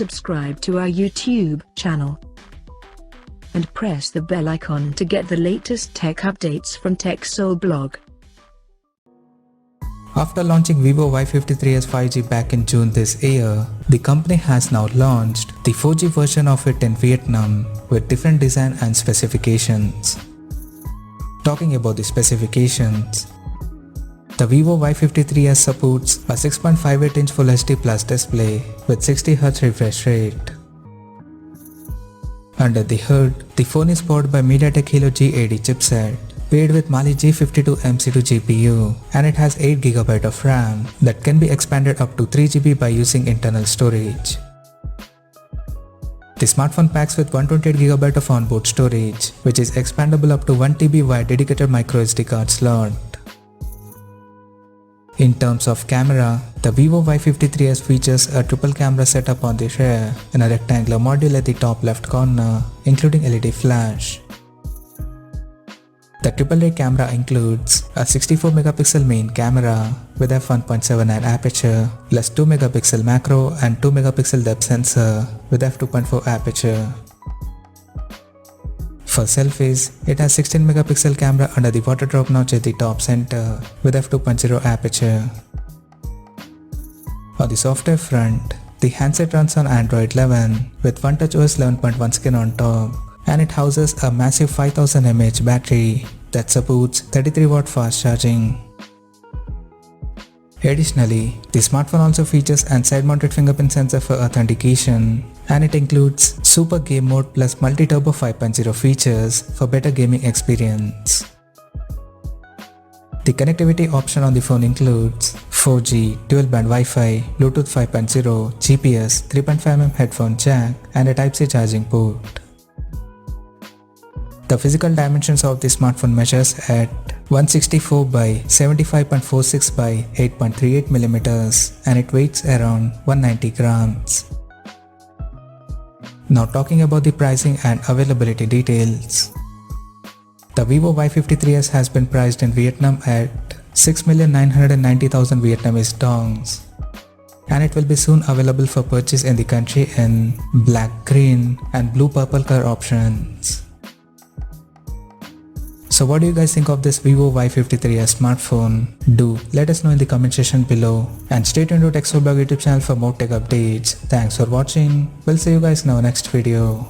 subscribe to our YouTube channel and press the bell icon to get the latest tech updates from TechSole Blog. After launching Vivo Y53s 5G back in June this year, the company has now launched the 4G version of it in Vietnam with different design and specifications. Talking about the specifications, the Vivo Y53s supports a 6.58-inch Full HD Plus display with 60Hz refresh rate. Under the hood, the phone is powered by MediaTek Helio G80 chipset, paired with Mali G52 MC2 GPU, and it has 8GB of RAM that can be expanded up to 3GB by using internal storage. The smartphone packs with 128GB of onboard storage, which is expandable up to 1TB via dedicated microSD card slot. In terms of camera, the Vivo Y53s features a triple camera setup on the rear and a rectangular module at the top left corner, including LED flash. The AAA camera includes a 64MP main camera with f1.79 aperture plus 2MP macro and 2MP depth sensor with f2.4 aperture. For selfies, it has 16MP camera under the water drop notch at the top center with f2.0 aperture. On the software front, the handset runs on Android 11 with OneTouch OS 11.1 skin on top, and it houses a massive 5000 mAh battery that supports 33W fast charging. Additionally, the smartphone also features an side-mounted fingerprint sensor for authentication, and it includes Super Game Mode plus Multi-Turbo 5.0 features for better gaming experience. The connectivity option on the phone includes 4G, dual-band Wi-Fi, Bluetooth 5.0, GPS, 3.5mm headphone jack, and a Type-C charging port. The physical dimensions of the smartphone measures at 164 by 75.46 by 8.38mm, and it weighs around 190 grams. Now talking about the pricing and availability details. The Vivo Y53s has been priced in Vietnam at 6,990,000 Vietnamese dongs, and it will be soon available for purchase in the country in black, green and blue purple color options. So what do you guys think of this Vivo Y53s smartphone? Do let us know in the comment section below, and stay tuned to TechSole Blog YouTube channel for more tech updates. Thanks for watching. We'll see you guys in our next video.